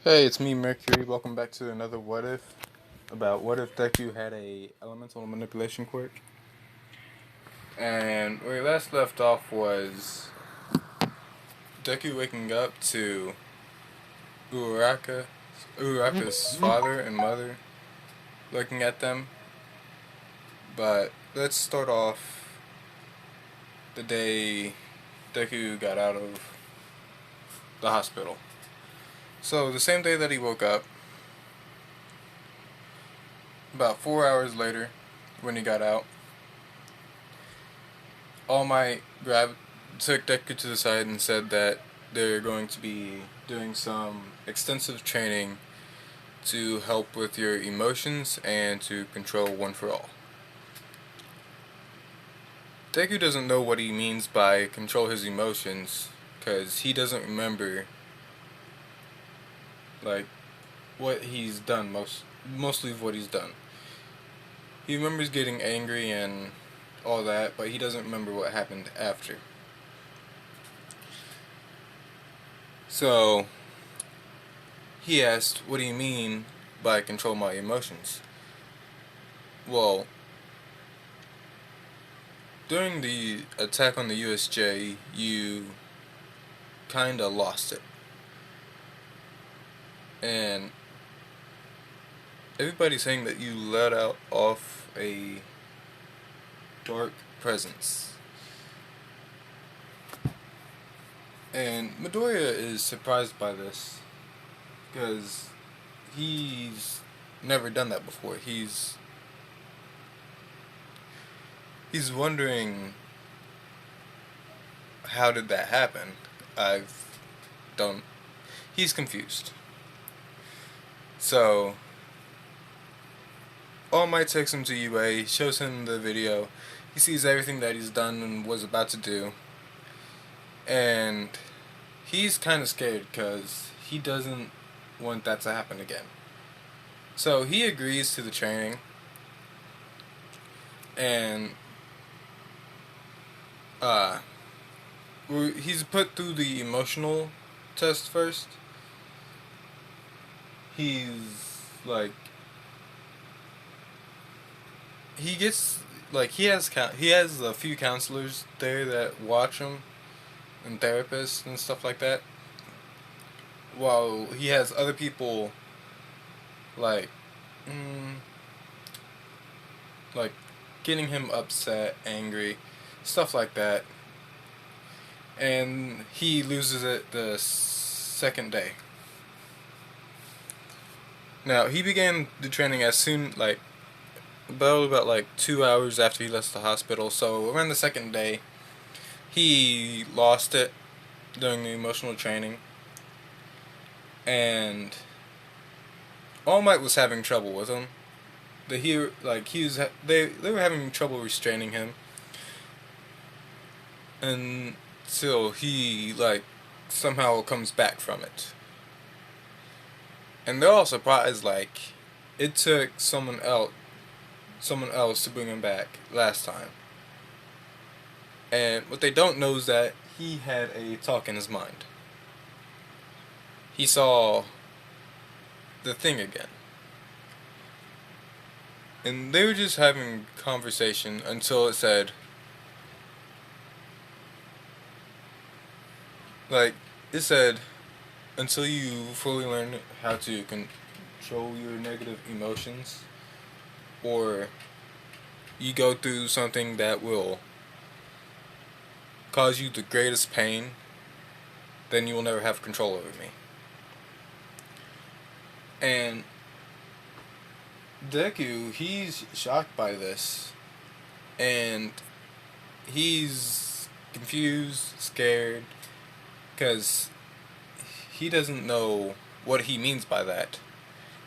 Hey, it's me, Mercury. Welcome back to another What If about what if Deku had a elemental manipulation quirk. And where we last left off was Deku waking up to Uraraka's father and mother looking at them. But let's start off the day Deku got out of the hospital. So the same day that he woke up, about 4 hours later, when he got out, All Might took Deku to the side and said that they're going to be doing some extensive training to help with your emotions and to control One for All. Deku doesn't know what he means by control his emotions because he doesn't remember like what he's done mostly of what he's done. He remembers getting angry and all that, but he doesn't remember what happened after. So he asked, "What do you mean by control my emotions?" Well, during the attack on the USJ, you kinda lost it. And everybody's saying that you let out off a dark presence. And Midoriya is surprised by this because he's never done that before. He's wondering, how did that happen? I've don't He's confused. So All Might takes him to UA, shows him the video. He sees everything that he's done and was about to do. And he's kind of scared because he doesn't want that to happen again. So he agrees to the training. And he's put through the emotional test first. He's like, he gets like he has a few counselors there that watch him and therapists and stuff like that, while he has other people like like getting him upset, angry, stuff like that. And he loses it the second day. Now he began the training as soon about 2 hours after he left the hospital. So around the second day, he lost it during the emotional training, and All Might was having trouble with him. They were having trouble restraining him until he somehow comes back from it. And they're all surprised, it took someone else to bring him back last time. And what they don't know is that he had a talk in his mind. He saw the thing again. And they were just having conversation until it said, until you fully learn how to control your negative emotions, or you go through something that will cause you the greatest pain, then you will never have control over me. And Deku, he's shocked by this, and he's confused, scared, because he doesn't know what he means by that.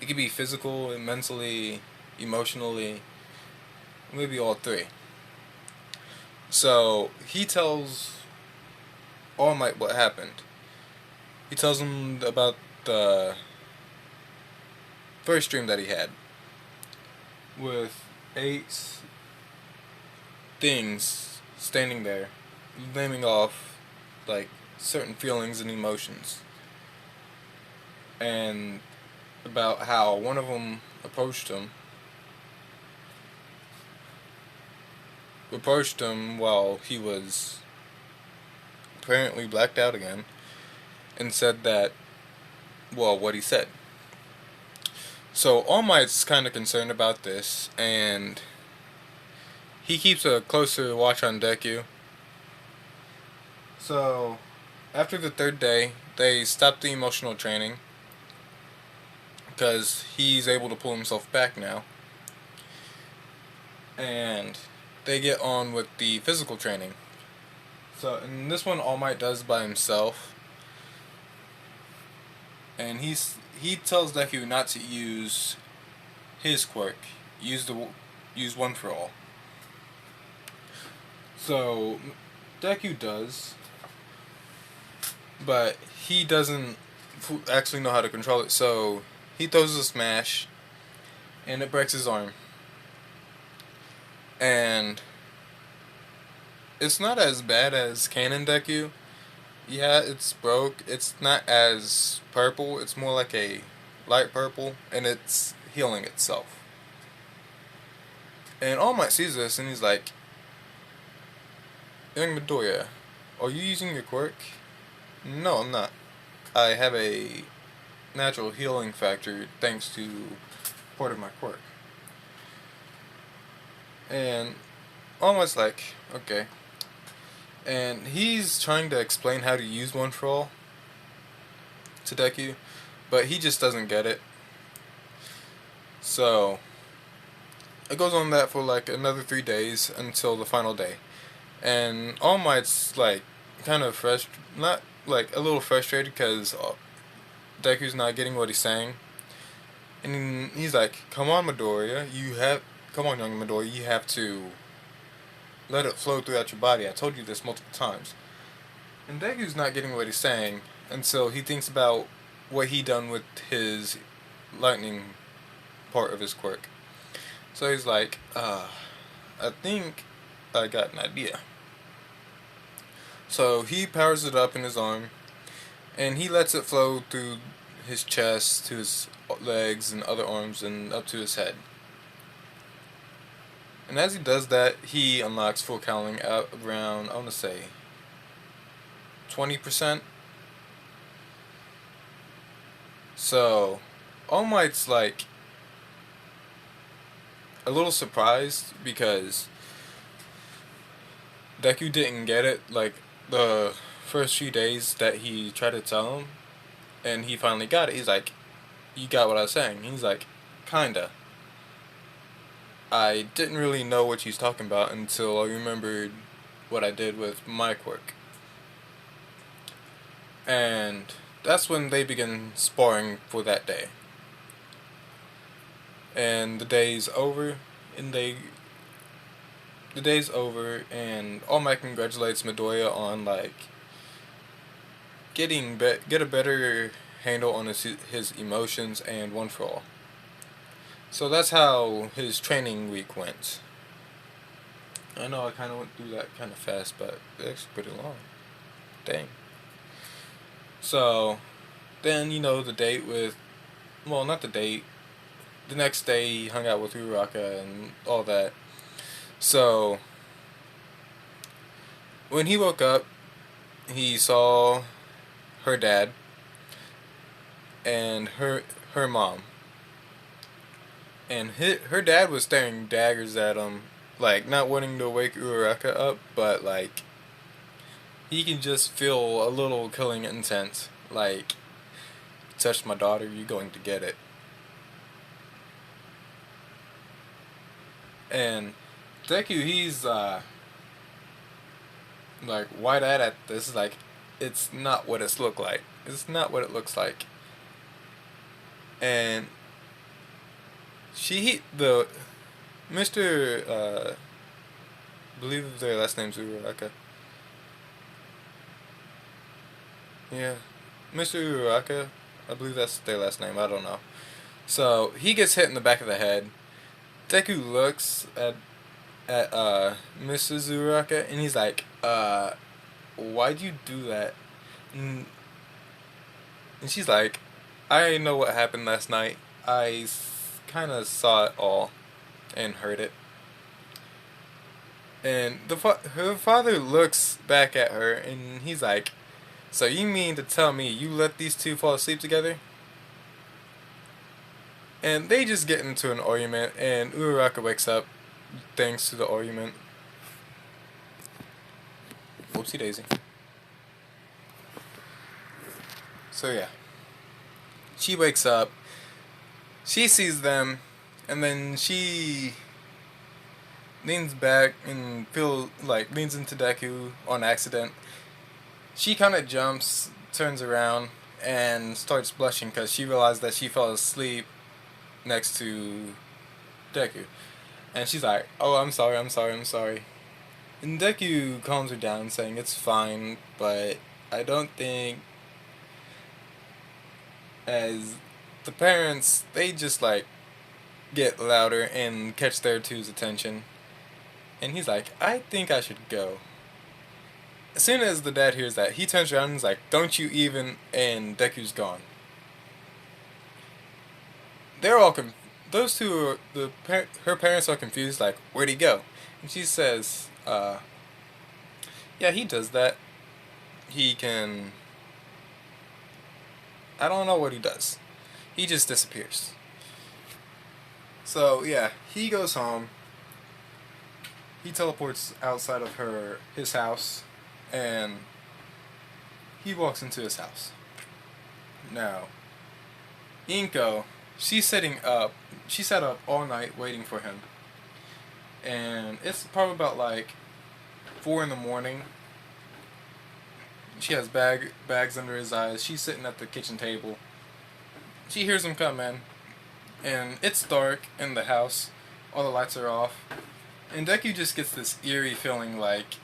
It could be physical, mentally, emotionally, maybe all three. So he tells All Might what happened. He tells him about the first dream that he had, with 8 things standing there, naming off certain feelings and emotions. and about how one of them approached him while he was apparently blacked out again, and said that, well, what he said. So All Might's kind of concerned about this, and he keeps a closer watch on Deku. So after the third day, they stop the emotional training because he's able to pull himself back now, and they get on with the physical training. So in this one, All Might does by himself, and he tells Deku not to use his quirk, use One for All. So Deku does, but he doesn't actually know how to control it. So he throws a smash, and it breaks his arm. And it's not as bad as Canon Deku. Yeah, it's broke. It's not as purple. It's more like a light purple, and it's healing itself. And All Might sees this, and he's like, "Young Midoriya, are you using your quirk?" "No, I'm not. I have a natural healing factor thanks to part of my quirk." And All Might's like, "Okay." And he's trying to explain how to use One for All to Deku, but he just doesn't get it. So it goes on that for like another 3 days until the final day. And All Might's like kind of not like a little frustrated because Deku's not getting what he's saying. And he's like, "Come on, Midoriya, come on, young Midoriya, you have to let it flow throughout your body. I told you this multiple times." And Deku's not getting what he's saying until he thinks about what he done with his lightning part of his quirk. So he's like, I think I got an idea. So he powers it up in his arm, and he lets it flow through his chest, to his legs and other arms, and up to his head. And as he does that, he unlocks full cowling out around, I want to say, 20%. So All Might's like a little surprised because Deku didn't get it like the first few days that he tried to tell him, and he finally got it. He's like, "You got what I was saying?" He's like, "Kinda. I didn't really know what she's talking about until I remembered what I did with my quirk." And that's when they begin sparring for that day. And the day's over, and All Might congratulates Midoriya on like get a better handle on his emotions and One for All. So that's how his training week went. I know I kind of went through that kind of fast, but it's pretty long. Dang. So then the date with, well, not the date. The next day he hung out with Uraraka and all that. So when he woke up, he saw her dad and her mom. And her dad was staring daggers at him, like not wanting to wake Uraraka up, but like he can just feel a little killing intent. Like, touched my daughter, you're going to get it. And Deku, he's like wide-eyed at this, like it's not what it's look like. It's not what it looks like. And the Mr. I believe their last name's Uraraka. Yeah, Mr. Uraraka. I believe that's their last name. I don't know. So he gets hit in the back of the head. Deku looks at Mrs. Uraraka and he's like, why'd you do that? And she's like, I know what happened last night. I kind of saw it all and heard it. And her father looks back at her and he's like, "So you mean to tell me you let these two fall asleep together?" And they just get into an argument, and Uraraka wakes up thanks to the argument. Whoopsie daisy. So yeah, she wakes up, she sees them, and then she leans back and leans into Deku on accident. She kind of jumps, turns around, and starts blushing because she realized that she fell asleep next to Deku. And she's like, "Oh, I'm sorry, I'm sorry, I'm sorry." And Deku calms her down, saying it's fine, but I don't think as the parents, they just get louder and catch their two's attention. And he's like, "I think I should go." As soon as the dad hears that, he turns around and is like, "Don't you even," and Deku's gone. They're all those two are her parents are confused, like, "Where'd he go?" And she says, "Yeah, he does that. He can, I don't know what he does. He just disappears." So yeah, he goes home. He teleports outside of his house, and he walks into his house. Now, Inko, she's setting up. She sat up all night waiting for him, and it's probably about 4 in the morning. She has bags under his eyes. She's sitting at the kitchen table. She hears him come in, and it's dark in the house. All the lights are off, and Deku just gets this eerie feeling like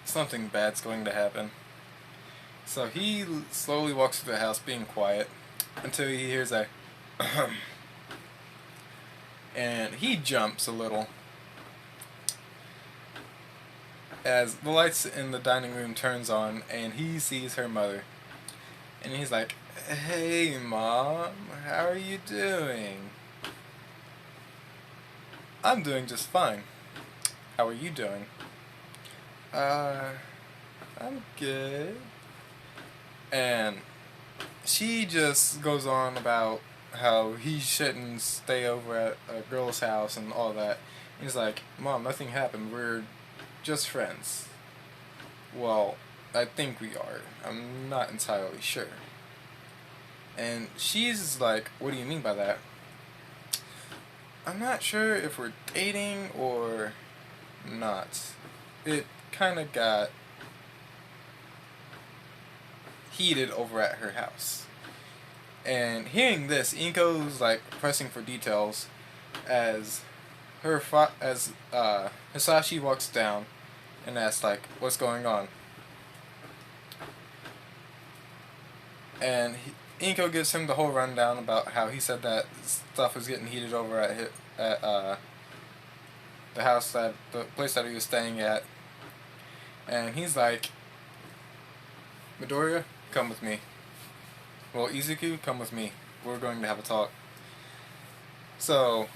something bad's going to happen. So he slowly walks through the house, being quiet, until he hears a and he jumps a little as the lights in the dining room turns on, and he sees her mother. And he's like, "Hey, Mom, how are you doing?" "I'm doing just fine. How are you doing?" Uh, I'm good." And she just goes on about how he shouldn't stay over at a girl's house and all that. And he's like, "Mom, nothing happened. We're just friends." "Well, I think we are. I'm not entirely sure." And she's like, "What do you mean by that?" "I'm not sure if we're dating or not." It kind of got heated over at her house. And hearing this, Inko's pressing for details as Hisashi walks down and asks what's going on. And Inko gives him the whole rundown about how he said that stuff was getting heated over at the place that he was staying at. And he's like, "Midoriya, come with me. Well, Izuku, come with me. We're going to have a talk." So,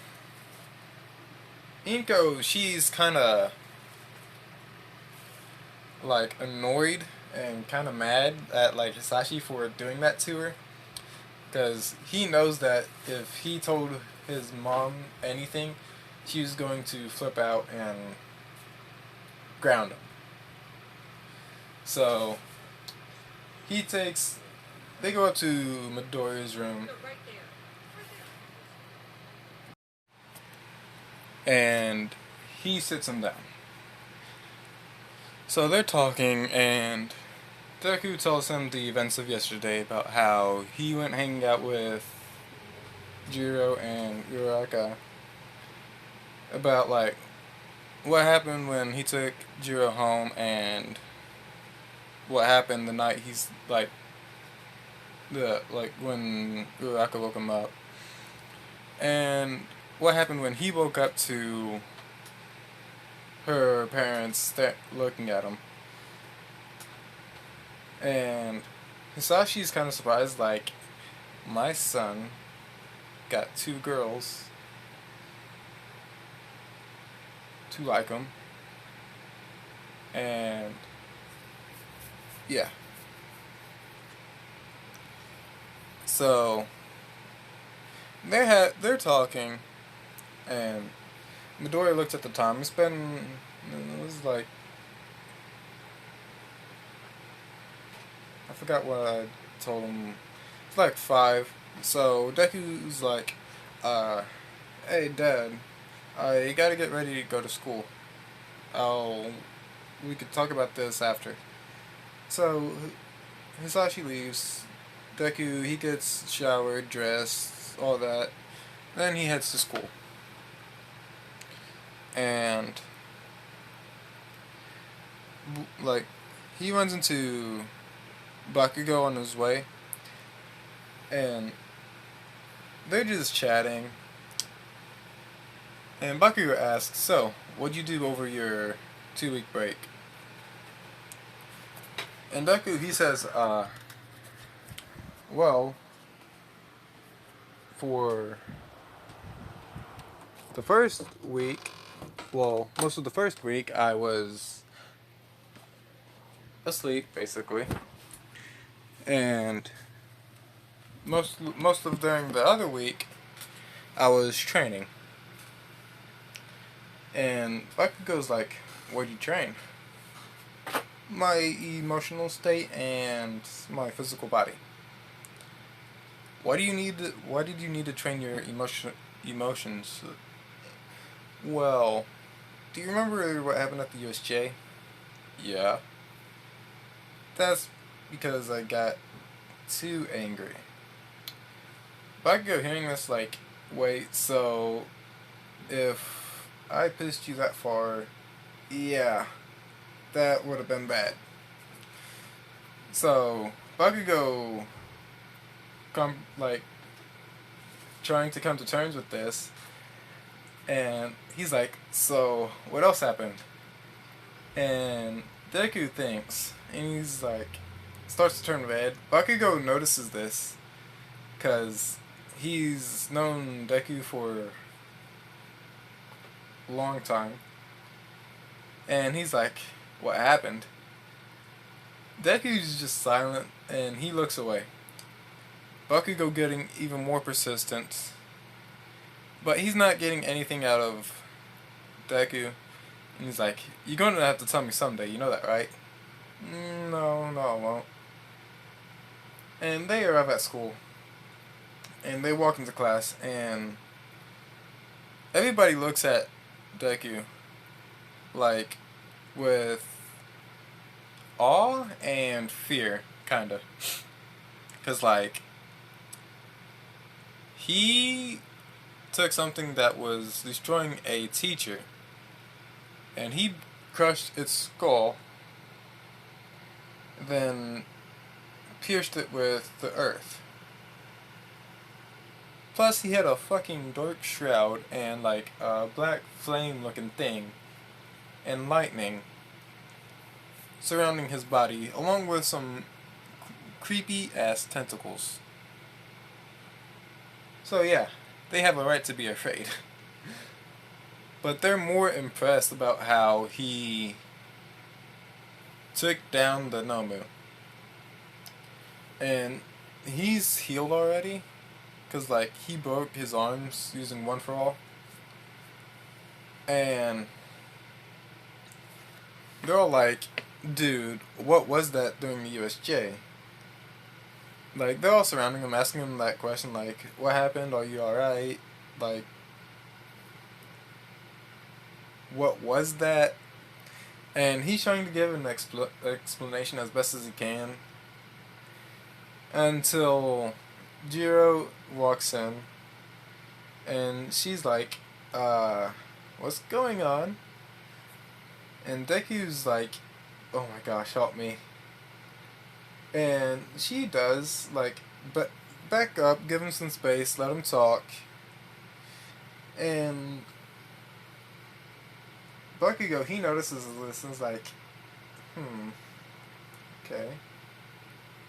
Inko, she's kind of annoyed and kind of mad at Hisashi for doing that to her, because he knows that if he told his mom anything, she was going to flip out and ground him. So they go up to Midoriya's room, and he sits him down. So they're talking, and Deku tells him the events of yesterday about how he went hanging out with Jiro and Uraraka, about what happened when he took Jiro home, and what happened the night when Uraraka woke him up, and what happened when he woke up to her parents looking at him. And Hisashi's kind of surprised, like, my son got two girls to like him, and yeah. So they're talking, and Midori looked at the time. It was like, I forgot what I told him. It's like 5. So Deku's like, uh, hey Dad, I gotta get ready to go to school. Oh, we could talk about this after. So Hisashi leaves. Deku, he gets showered, dressed, all that. Then he heads to school. And like, he runs into Bakugo on his way, and they're just chatting. And Bakugo asks, "So, what'd you do over your 2-week break?" And Deku, he says, well, for the first week, well, most of the first week, I was asleep, basically. And most of during the other week, I was training. And Bakugo's like, "What'd you train?" "My emotional state and my physical body." Why did you need to train your emotions? Well, do you remember what happened at the USJ? Yeah. That's because I got too angry. Bakugo hearing this, like, wait, so if I pissed you that far, yeah, that would have been bad. So Bakugo like trying to come to terms with this, and he's like, "So what else happened?" And Deku thinks, and he's like, starts to turn red. Bakugo notices this because he's known Deku for a long time, and he's like, "What happened?" Deku's just silent, and he looks away. Bakugo getting even more persistent, but he's not getting anything out of Deku. And he's like, "You're going to have to tell me someday, you know that, right?" No, I won't." And they arrive at school, and they walk into class, and everybody looks at Deku, like, with awe and fear, kinda. Because, like, he took something that was destroying a teacher, and he crushed its skull, then pierced it with the earth. Plus, he had a fucking dark shroud and, like, a black flame looking thing and lightning surrounding his body, along with some creepy ass tentacles. So, yeah, they have a right to be afraid. But they're more impressed about how he took down the Nomu. And he's healed already, because, like, he broke his arms using One For All. And they're all like, "Dude, what was that during the USJ?" Like, they're all surrounding him, asking him that question, like, "What happened? Are you alright?" Like, what was that? And he's trying to give an explanation as best as he can, until Jiro walks in, and she's like, "What's going on?" And Deku's like, "Oh my gosh, help me." And she does, like, but back up, give him some space, let him talk. And Bakugo, he notices this and is like, okay.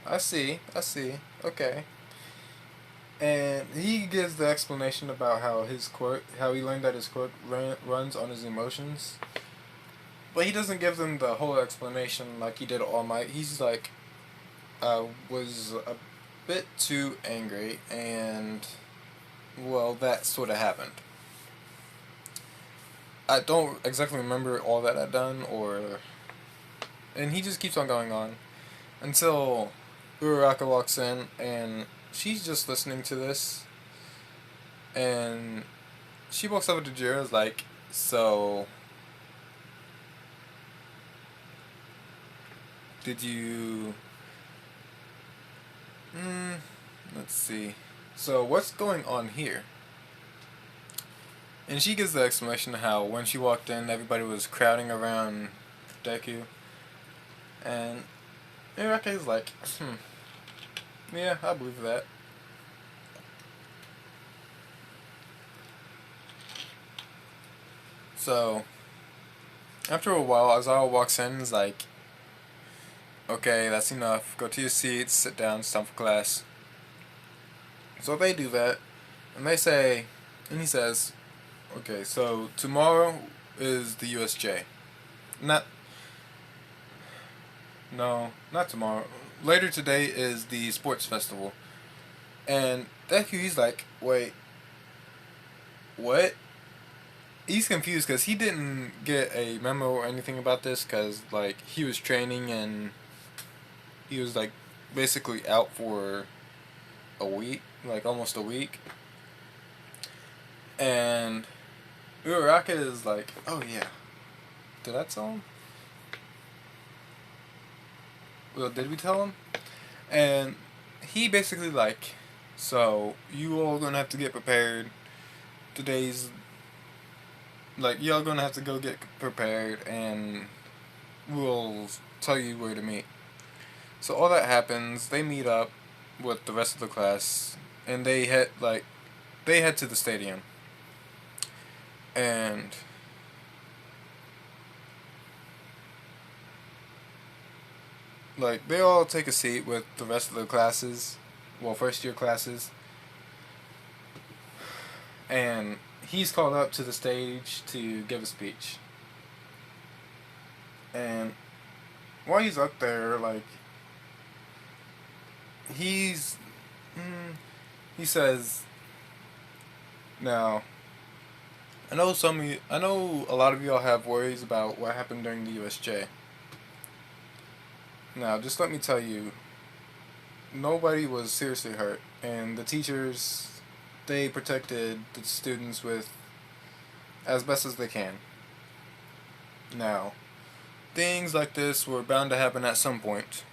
I see. I see. Okay. And he gives the explanation about how his quirk, how he learned that his quirk runs on his emotions. But he doesn't give them the whole explanation like he did All Might. He's like, I was a bit too angry, and well, that sort of happened. I don't exactly remember all that I'd done, or and he just keeps on going on until Uraraka walks in, and she's just listening to this, and she walks over to Jira's like, so did you? Hmm. Let's see. So what's going on here? And she gives the explanation of how when she walked in, everybody was crowding around Deku, and Uraraka's like, yeah, I believe that. So after a while, Azawa walks in and is like, okay, that's enough. Go to your seats, sit down, it's time for class. So they do that, and they say, and he says, okay, so tomorrow is the USJ. Not, no, not tomorrow. Later today is the sports festival. And Deku, he's like, wait, what? He's confused because he didn't get a memo or anything about this because, like, he was training and he was, like, basically out for a week, like, almost a week. And Uraraka is like, oh yeah, did I tell him? Well, did we tell him? And he basically like, so you all gonna have to get prepared. Today's like y'all gonna have to go get prepared, and we'll tell you where to meet. So all that happens. They meet up with the rest of the class, and they head to the stadium, and like they all take a seat with the rest of the classes, well, first year classes, and he's called up to the stage to give a speech. And while he's up there, like he's he says, now I know a lot of y'all have worries about what happened during the USJ. Now, just let me tell you, nobody was seriously hurt, and the teachers, they protected the students with as best as they can. Now, things like this were bound to happen at some point.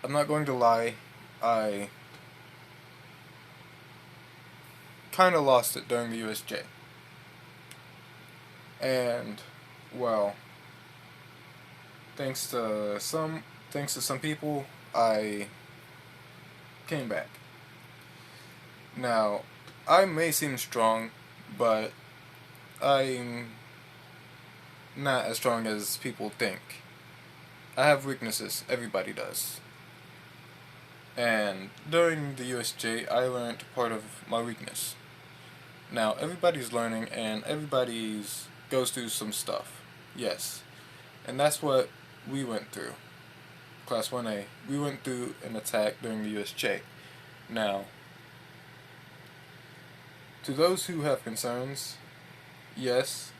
I'm not going to lie, I kind of lost it during the USJ. And, well, thanks to some people, I came back. Now, I may seem strong, but I'm not as strong as people think. I have weaknesses, everybody does. And during the USJ, I learned part of my weakness. Now, everybody's learning and everybody's goes through some stuff. Yes. And that's what we went through. Class 1A. We went through an attack during the USJ. Now, to those who have concerns, yes,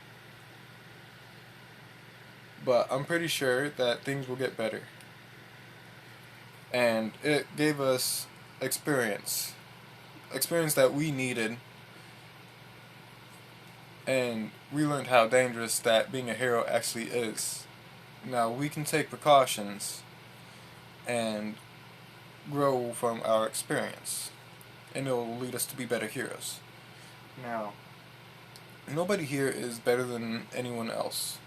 but I'm pretty sure that things will get better. And it gave us experience. Experience that we needed. And we learned how dangerous that being a hero actually is. Now, we can take precautions and grow from our experience. And it will lead us to be better heroes. Now, nobody here is better than anyone else.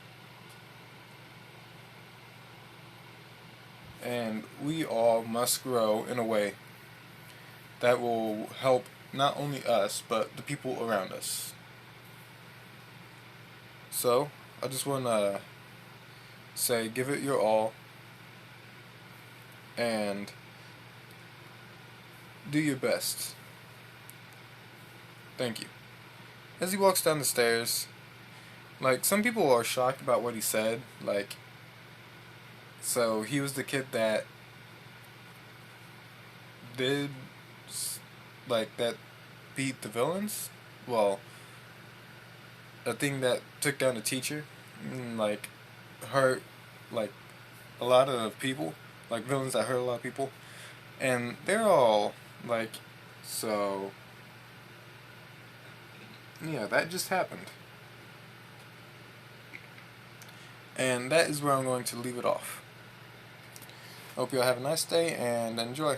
And we all must grow in a way that will help not only us, but the people around us. So, I just want to say, give it your all. and do your best. Thank you. As he walks down the stairs, like, some people are shocked about what he said, like, so he was the kid that did, like, that beat the villains? Well, a thing that took down the teacher, like, hurt, like, a lot of people, like, villains that hurt a lot of people, and they're all, like, so, yeah, that just happened. And that is where I'm going to leave it off. Hope you all have a nice day and enjoy.